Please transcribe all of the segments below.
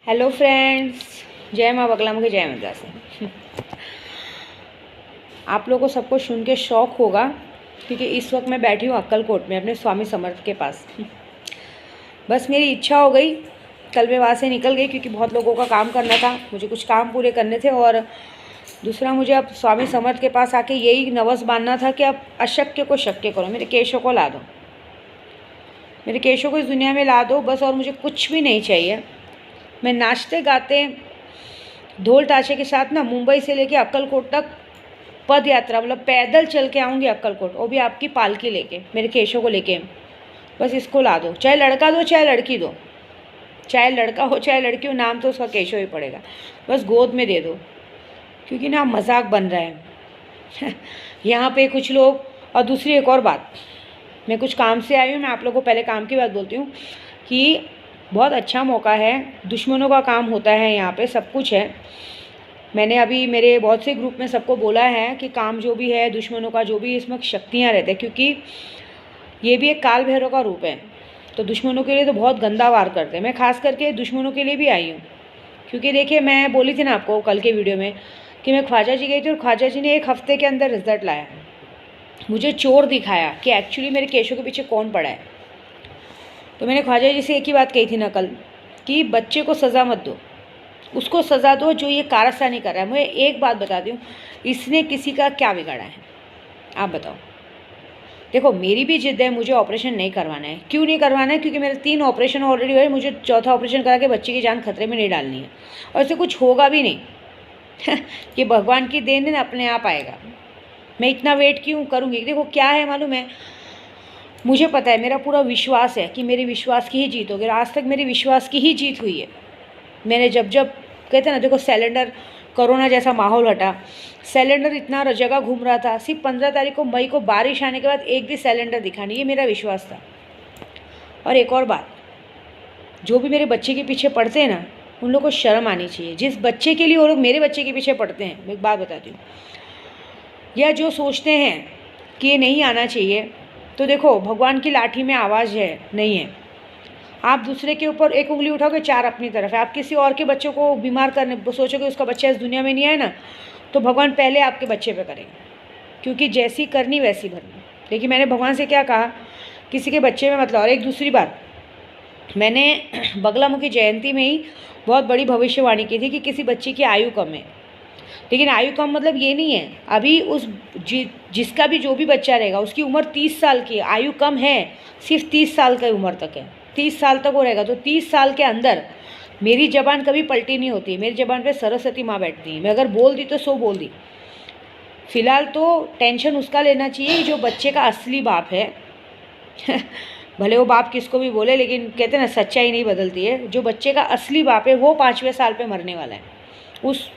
Hello friends, जय माँ बगला मुखी जय माता से। आप लोगों को सबको सुन के शौक होगा क्योंकि इस वक्त मैं बैठी हूँ अक्कलकोट में अपने स्वामी समर्थ के पास। बस मेरी इच्छा हो गई, कल मैं वहाँ से निकल गई क्योंकि बहुत लोगों का काम करना था, मुझे कुछ काम पूरे करने थे। और दूसरा, मुझे अब स्वामी समर्थ के पास आके यही नवस बांधना था कि अब अशक्य को शक्य करो, मेरे केशों को ला दो, मेरे केशों को इस दुनिया में ला दो बस। और मुझे कुछ भी नहीं चाहिए। मैं नाचते गाते ढोल ताशे के साथ ना मुंबई से लेके अक्कलकोट तक पद यात्रा, मतलब पैदल चल के आऊँगी अक्कलकोट, वो भी आपकी पालकी लेके, मेरे केशों को लेके। बस इसको ला दो, चाहे लड़का दो चाहे लड़की दो, चाहे लड़का हो चाहे लड़की हो, नाम तो उसका केशव ही पड़ेगा। बस गोद में दे दो, क्योंकि ना मजाक बन रहा है यहाँ पे कुछ लोग। और दूसरी एक और बात, मैं कुछ काम से आई हूँ, मैं आप लोगों को पहले काम की बात बोलती हूँ कि बहुत अच्छा मौका है, दुश्मनों का काम होता है यहाँ पे, सब कुछ है। मैंने अभी मेरे बहुत से ग्रुप में सबको बोला है कि काम जो भी है दुश्मनों का, जो भी इसमें शक्तियाँ रहते हैं, क्योंकि ये भी एक काल भैरव का रूप है, तो दुश्मनों के लिए तो बहुत गंदा वार करते हैं। मैं खास करके दुश्मनों के लिए भी आई हूँ, क्योंकि देखिए मैं बोली थी ना आपको कल के वीडियो में कि मैं ख्वाजा जी गई थी और ख्वाजा जी ने एक हफ्ते के अंदर रिजल्ट लाया, मुझे चोर दिखाया कि एक्चुअली मेरे केशों के पीछे कौन पड़ा है। तो मैंने ख्वाजा जी से एक ही बात कही थी ना कल, कि बच्चे को सज़ा मत दो, उसको सज़ा दो जो ये कारस्तानी कर रहा है। मैं एक बात बता दूँ, इसने किसी का क्या बिगाड़ा है, आप बताओ। देखो मेरी भी जिद है, मुझे ऑपरेशन नहीं करवाना है। क्यों नहीं करवाना है? क्योंकि मेरे 3 ऑपरेशन ऑलरेडी हुए, मुझे चौथा ऑपरेशन करा के बच्चे की जान खतरे में नहीं डालनी है, और इससे कुछ होगा भी नहीं ये भगवान की देन है ना, अपने आप आएगा। मैं इतना वेट क्यों करूँगी? देखो क्या है मालूम है, मुझे पता है, मेरा पूरा विश्वास है कि मेरे विश्वास की ही जीत होगी। आज तक मेरे विश्वास की ही जीत हुई है। मैंने जब जब कहते ना, देखो सिलेंडर, कोरोना जैसा माहौल हटा, सिलेंडर इतना जगह घूम रहा था, सिर्फ 15 तारीख को मई को बारिश आने के बाद एक भी सिलेंडर दिखा नहीं, ये मेरा विश्वास था। और एक और बात, जो भी मेरे बच्चे के पीछे पड़ते हैं ना, उन लोगों को शर्म आनी चाहिए। जिस बच्चे के लिए वो लोग मेरे बच्चे के पीछे पड़ते हैं, मैं एक बात बताती हूँ, या जो सोचते हैं कि ये नहीं आना चाहिए, तो देखो भगवान की लाठी में आवाज़ है, नहीं है। आप दूसरे के ऊपर एक उंगली उठाओगे, 4 अपनी तरफ है। आप किसी और के बच्चों को बीमार करने सोचोगे, उसका बच्चा इस दुनिया में नहीं आए ना, तो भगवान पहले आपके बच्चे पे करेंगे, क्योंकि जैसी करनी वैसी भरनी। लेकिन मैंने भगवान से क्या कहा, किसी के बच्चे में मतलब। और एक दूसरी बात, मैंने बगलामुखी जयंती में ही बहुत बड़ी भविष्यवाणी की थी कि किसी बच्चे की आयु कम है। लेकिन आयु कम मतलब ये नहीं है, अभी उस जिसका भी जो भी बच्चा रहेगा उसकी उम्र 30 साल की है। आयु कम है, सिर्फ 30 साल की उम्र तक है, 30 साल तक वो रहेगा। तो 30 साल के अंदर मेरी ज़बान कभी पलटी नहीं होती, मेरी ज़बान पे सरस्वती माँ बैठती है। मैं अगर बोल दी तो 100 बोल दी। फिलहाल तो टेंशन उसका लेना चाहिए जो बच्चे का असली बाप है भले वो बाप किसको भी बोले, लेकिन कहते हैं ना सच्चाई नहीं बदलती है। जो बच्चे का असली बाप है वो 5वें साल पे मरने वाला है। उस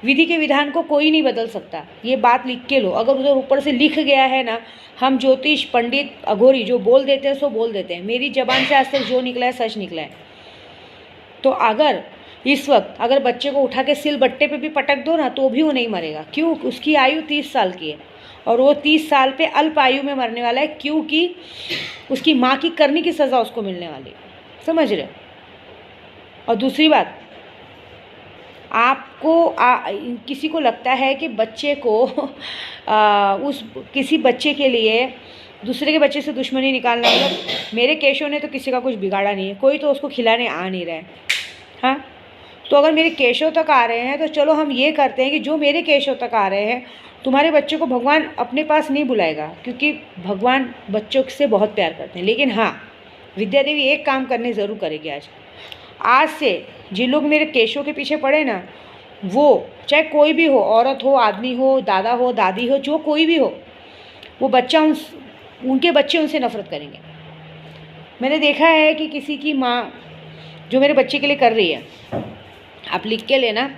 विधि के विधान को कोई नहीं बदल सकता, ये बात लिख के लो। अगर उधर ऊपर से लिख गया है ना, हम ज्योतिष पंडित अघोरी जो बोल देते हैं सो बोल देते हैं। मेरी ज़बान से आज तक जो निकला है सच निकला है। तो अगर इस वक्त अगर बच्चे को उठा के सिल बट्टे पे भी पटक दो ना, तो भी वो नहीं मरेगा। क्यों? उसकी आयु 30 साल की है, और वो 30 साल पे अल्प आयु में मरने वाला है, क्योंकि उसकी माँ की करनी की सज़ा उसको मिलने वाली है। समझ रहे? और दूसरी बात, आपको किसी को लगता है कि बच्चे को उस किसी बच्चे के लिए दूसरे के बच्चे से दुश्मनी निकालना, मतलब मेरे केशों ने तो किसी का कुछ बिगाड़ा नहीं है, कोई तो उसको खिलाने आ नहीं रहा है। हाँ, तो अगर मेरे केशों तक आ रहे हैं तो चलो हम ये करते हैं कि जो मेरे केशों तक आ रहे हैं, तुम्हारे बच्चों को भगवान अपने पास नहीं बुलाएगा, क्योंकि भगवान बच्चों से बहुत प्यार करते हैं। लेकिन हाँ, विद्या देवी एक काम करने ज़रूर करेगी। आज से जिन लोग मेरे केशों के पीछे पड़े ना, वो चाहे कोई भी हो, औरत हो, आदमी हो, दादा हो, दादी हो, जो कोई भी हो, वो बच्चा उनके बच्चे उनसे नफरत करेंगे। मैंने देखा है कि किसी की माँ जो मेरे बच्चे के लिए कर रही है, आप लिख के लेना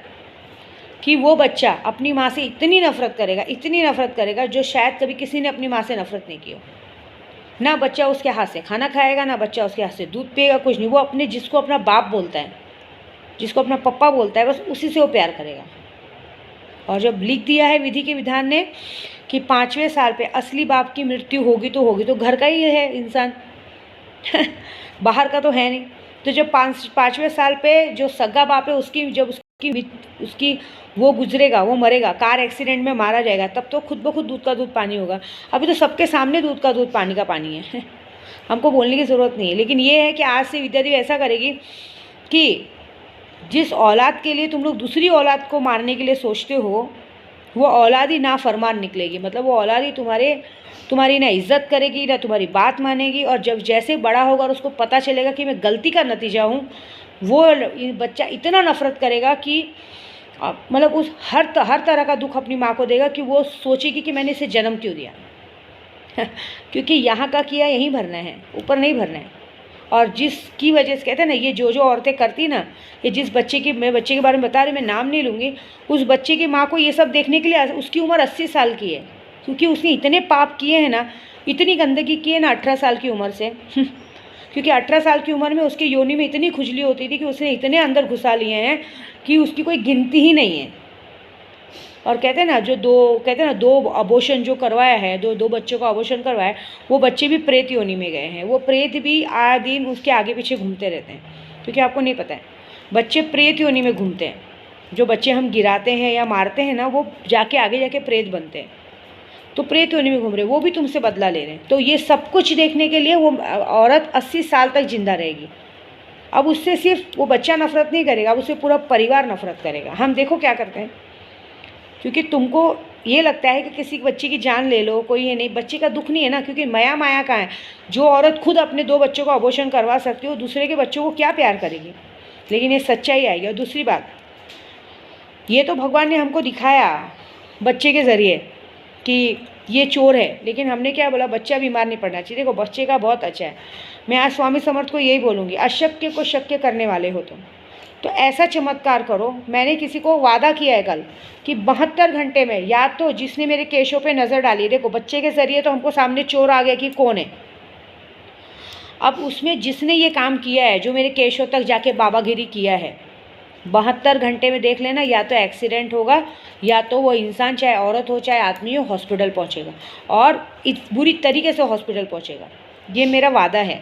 कि वो बच्चा अपनी माँ से इतनी नफरत करेगा, इतनी नफरत करेगा, जो शायद कभी किसी ने अपनी माँ से नफरत नहीं की हो। ना बच्चा उसके हाथ से खाना खाएगा, ना बच्चा उसके हाथ से दूध पिएगा, कुछ नहीं। वो अपने जिसको अपना बाप बोलता है, जिसको अपना पप्पा बोलता है, बस उसी से वो प्यार करेगा। और जब लिख दिया है विधि के विधान ने कि 5वें साल पे असली बाप की मृत्यु होगी तो होगी, तो घर का ही है इंसान बाहर का तो है नहीं। तो जब 5वें साल पे जो सगा बाप है उसकी जब उसकी वो गुजरेगा, वो मरेगा, कार एक्सीडेंट में मारा जाएगा, तब तो खुद ब खुद दूध का दूध पानी होगा। अभी तो सबके सामने दूध का दूध पानी का पानी है हमको बोलने की ज़रूरत नहीं है। लेकिन ये है कि आज से विद्या देवी ऐसा करेगी कि जिस औलाद के लिए तुम लोग दूसरी औलाद को मारने के लिए सोचते हो, वो औलाद ही नाफरमान निकलेगी। मतलब वो औलाद ही तुम्हारी ना इज्जत करेगी, ना तुम्हारी बात मानेगी। और जब जैसे बड़ा होगा और उसको पता चलेगा कि मैं गलती का नतीजा हूँ, वो बच्चा इतना नफरत करेगा कि मतलब उस हर तरह का दुख अपनी माँ को देगा कि वो सोचेगी कि मैंने इसे जन्म क्यों दिया क्योंकि यहाँ का किया यहीं भरना है, ऊपर नहीं भरना है। और जिसकी वजह से कहते हैं ना, ये जो औरतें करती ना, ये जिस बच्चे की, मैं बच्चे के बारे में बता रही, मैं नाम नहीं लूँगी, उस बच्चे की माँ को ये सब देखने के लिए उसकी उम्र 80 साल की है, क्योंकि उसने इतने पाप किए हैं ना, इतनी गंदगी की है ना 18 साल की उम्र से क्योंकि 18 साल की उम्र में उसकी योनि में इतनी खुजली होती थी कि उसने इतने अंदर घुसा लिए हैं कि उसकी कोई गिनती ही नहीं है। और कहते हैं ना, कहते हैं ना, 2 अबॉर्शन जो करवाया है, दो बच्चों का अबॉर्शन करवाया है, वो बच्चे भी प्रेत योनि में गए हैं। वो प्रेत भी आए दिन उसके आगे पीछे घूमते रहते हैं, क्योंकि आपको नहीं पता है, बच्चे प्रेत योनि में घूमते हैं। जो बच्चे हम गिराते हैं या मारते हैं ना, वो जाके आगे जाके प्रेत बनते हैं। तो प्रेत योनि में घूम रहे, वो भी तुमसे बदला ले रहे हैं। तो ये सब कुछ देखने के लिए वो औरत 80 साल तक जिंदा रहेगी। अब उससे सिर्फ वो बच्चा नफरत नहीं करेगा, अब उससे पूरा परिवार नफरत करेगा। हम देखो क्या करते हैं, क्योंकि तुमको ये लगता है कि किसी बच्चे की जान ले लो, कोई ये नहीं, बच्चे का दुख नहीं है ना, क्योंकि माया का है। जो औरत खुद अपने 2 बच्चों का अबॉर्शन करवा सकती हो, दूसरे के बच्चों को क्या प्यार करेगी। लेकिन ये सच्चाई आएगी। और दूसरी बात, ये तो भगवान ने हमको दिखाया बच्चे के ज़रिए कि ये चोर है, लेकिन हमने क्या बोला, बच्चा बीमार नहीं पड़ना चाहिए। देखो बच्चे का बहुत अच्छा है। मैं आज स्वामी समर्थ को यही बोलूँगी, अशक्य को शक्य करने वाले हो तुम, तो ऐसा चमत्कार करो। मैंने किसी को वादा किया है कल कि 72 घंटे में, या तो जिसने मेरे केशों पे नज़र डाली, देखो बच्चे के ज़रिए तो हमको सामने चोर आ गया कि कौन है। अब उसमें जिसने ये काम किया है, जो मेरे केशों तक जाके बाबागिरी किया है, 72 घंटे में देख लेना, या तो एक्सीडेंट होगा, या तो वो इंसान, चाहे औरत हो चाहे आदमी हो, हॉस्पिटल पहुंचेगा, और बुरी तरीके से हॉस्पिटल पहुंचेगा। ये मेरा वादा है,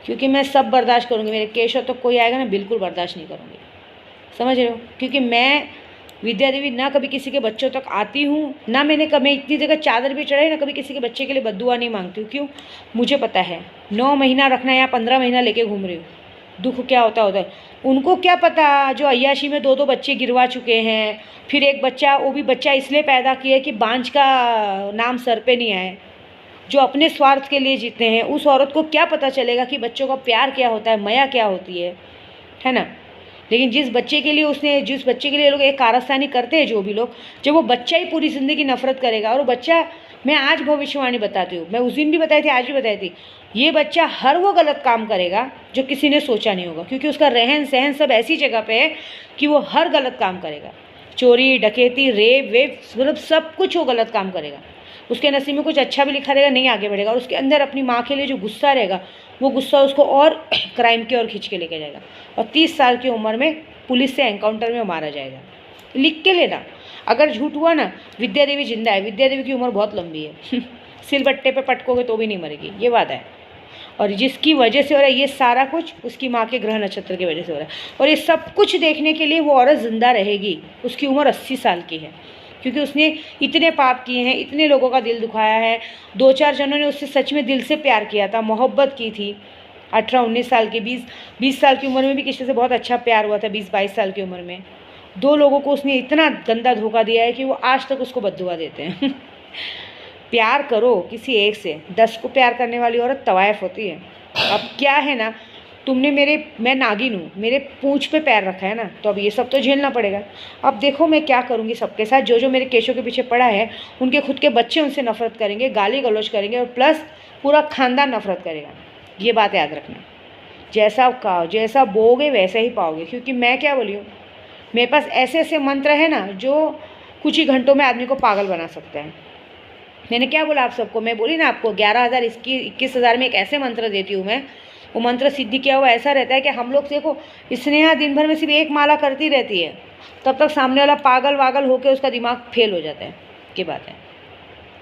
क्योंकि मैं सब बर्दाश्त करूँगी। मेरे केशों तक कोई आएगा ना, बिल्कुल बर्दाश्त नहीं करूँगी, समझ रहे हो। क्योंकि मैं विद्या देवी ना कभी किसी के बच्चों तक आती हूँ, ना मैंने कभी इतनी जगह चादर भी चढ़ाई, ना कभी किसी के बच्चे के लिए बद्दुआ नहीं मांगती हूँ। क्यों, मुझे पता है 9 महीना रखना या 15 महीना लेके घूम रही हूँ, दुख क्या होता है। उनको क्या पता, जो अय्याशी में 2 बच्चे गिरवा चुके हैं, फिर एक बच्चा, वो भी बच्चा इसलिए पैदा किया कि बांझ का नाम सर पे नहीं आए, जो अपने स्वार्थ के लिए जीते हैं। उस औरत को क्या पता चलेगा कि बच्चों का प्यार क्या होता है, माया क्या होती है ना। लेकिन जिस बच्चे के लिए लोग एक कारस्तानी करते हैं, जो भी लोग, जब वो बच्चा ही पूरी ज़िंदगी नफरत करेगा, और वो बच्चा, मैं आज भविष्यवाणी बताती हूँ, मैं उस दिन भी बताई थी, आज भी बताई थी, ये बच्चा हर वो गलत काम करेगा जो किसी ने सोचा नहीं होगा, क्योंकि उसका रहन सहन सब ऐसी जगह पे है कि वो हर गलत काम करेगा। चोरी, डकैती, रेप वेप, मतलब सब कुछ वो गलत काम करेगा। उसके नसीब में कुछ अच्छा भी लिखा रहेगा, नहीं आगे बढ़ेगा। और उसके अंदर अपनी माँ के लिए जो गुस्सा रहेगा, वो गुस्सा उसको और क्राइम की ओर खींच के लेके जाएगा। और 30 साल की उम्र में पुलिस से एनकाउंटर में मारा जाएगा। लिख के लेना, अगर झूठ हुआ ना, विद्या देवी जिंदा है, विद्या देवी की उम्र बहुत लंबी है सिलबट्टे पे पटकोगे तो भी नहीं मरेगी, ये बात है। और जिसकी वजह से हो रहा है ये सारा कुछ, उसकी माँ के ग्रह नक्षत्र की वजह से हो रहा है। और ये सब कुछ देखने के लिए वो औरत जिंदा रहेगी। उसकी उम्र 80 साल की है, क्योंकि उसने इतने पाप किए हैं, इतने लोगों का दिल दुखाया है। 2-4 जनों ने उससे सच में दिल से प्यार किया था, मोहब्बत की थी। 18-19 साल के, 20 साल की उम्र में भी किसी से बहुत अच्छा प्यार हुआ था। 20-22 साल की उम्र में 2 लोगों को उसने इतना गंदा धोखा दिया है कि वो आज तक उसको बद्दुआ देते हैं प्यार करो किसी एक से, 10 को प्यार करने वाली औरत तवायफ होती है। अब क्या है ना, तुमने मैं नागिन हूँ, मेरे पूंछ पे पैर रखा है ना, तो अब ये सब तो झेलना पड़ेगा। अब देखो मैं क्या करूँगी सबके साथ। जो मेरे केशों के पीछे पड़ा है, उनके खुद के बच्चे उनसे नफरत करेंगे, गाली गलौज करेंगे, और प्लस पूरा खानदान नफरत करेगा। ये बात याद रखना, जैसा बोओगे वैसा ही पाओगे। क्योंकि मैं क्या बोली हूँ, मेरे पास ऐसे ऐसे मंत्र है ना, जो कुछ ही घंटों में आदमी को पागल बना सकता है। मैंने क्या बोला आप सबको, मैं बोली ना आपको 11,000 21,000 में एक ऐसे मंत्र देती हूँ मैं। वो मंत्र सिद्धि किया हुआ ऐसा रहता है कि हम लोग देखो, स्नेहा दिन भर में सिर्फ एक माला करती रहती है, तब तक सामने वाला पागल वागल होकर उसका दिमाग फेल हो जाता है। की बात है,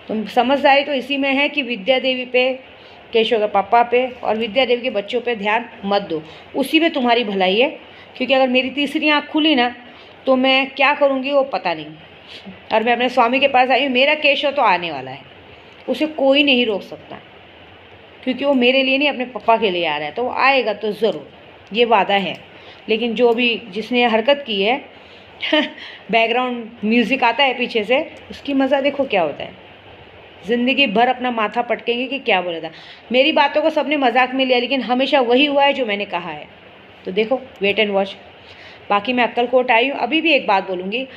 तुम समझदारी तो इसी में है कि विद्या देवी पे केशव के पापा पे और विद्या देवी के बच्चों पे ध्यान मत दो, उसी में तुम्हारी भलाई है। क्योंकि अगर मेरी तीसरी आँख खुली ना तो मैं क्या करूँगी वो पता नहीं। और मैं अपने स्वामी के पास आई हूँ, मेरा केशव तो आने वाला है, उसे कोई नहीं रोक सकता, क्योंकि वो मेरे लिए नहीं अपने पापा के लिए आ रहा है, तो वो आएगा तो ज़रूर, ये वादा है। लेकिन जो भी जिसने हरकत की है बैकग्राउंड म्यूज़िक आता है पीछे से, उसकी मज़ा देखो क्या होता है। ज़िंदगी भर अपना माथा पटकेंगे कि क्या बोला था। मेरी बातों को सबने मजाक में लिया, लेकिन हमेशा वही हुआ है जो मैंने कहा है। तो देखो, वेट एंड वॉच। बाकी मैं अक्कलकोट आई हूँ। अभी भी एक बात बोलूँगी,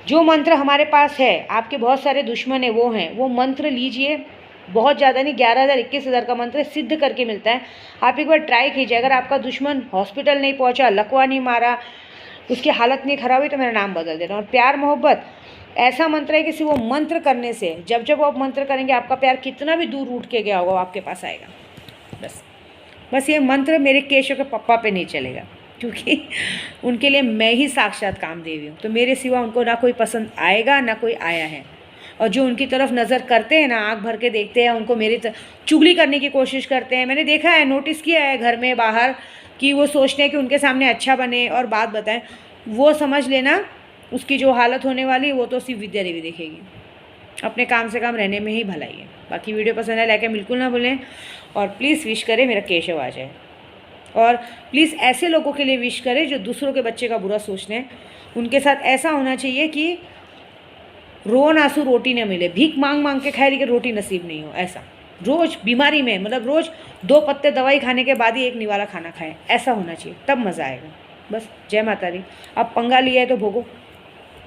जो मंत्र हमारे पास है, आपके बहुत सारे दुश्मन है वो मंत्र लीजिए। बहुत ज़्यादा नहीं, 11,000 21,000 का मंत्र सिद्ध करके मिलता है। आप एक बार ट्राई कीजिए। अगर आपका दुश्मन हॉस्पिटल नहीं पहुँचा, लकवा नहीं मारा, उसकी हालत नहीं खराब हुई, तो मेरा नाम बदल देना। और प्यार मोहब्बत ऐसा मंत्र है कि सिर्फ वो मंत्र करने से, जब जब आप मंत्र करेंगे, आपका प्यार कितना भी दूर उठ के गया होगा, वो आपके पास आएगा। बस ये मंत्र मेरे केशव के पप्पा पे नहीं चलेगा, क्योंकि उनके लिए मैं ही साक्षात कामदेवी हूँ। तो मेरे सिवा उनको ना कोई पसंद आएगा, ना कोई आया है। और जो उनकी तरफ नज़र करते हैं ना, आँख भर के देखते हैं, उनको मेरी चुगली करने की कोशिश करते हैं। मैंने देखा है, नोटिस किया है घर में बाहर, कि वो सोचते हैं कि उनके सामने अच्छा बने और बात बताएं। वो समझ लेना, उसकी जो हालत होने वाली वो तो सिर्फ विद्या देवी देखेगी। अपने काम से काम रहने में ही भलाई है। बाकी वीडियो पसंद है, लाइक बिल्कुल ना भूलें। और प्लीज़ विश करें मेरा केशव आ जाए। और प्लीज़ ऐसे लोगों के लिए विश करें जो दूसरों के बच्चे का बुरा सोचते हैं। उनके साथ ऐसा होना चाहिए कि रोन आंसू रोटी न मिले, भीख मांग मांग के खाए लेकिन रोटी नसीब नहीं हो। ऐसा रोज़ बीमारी में, मतलब रोज़ 2 पत्ते दवाई खाने के बाद ही 1 निवाला खाना खाएं, ऐसा होना चाहिए, तब मज़ा आएगा। बस जय माता दी। अब पंगा लिया है तो भोगो।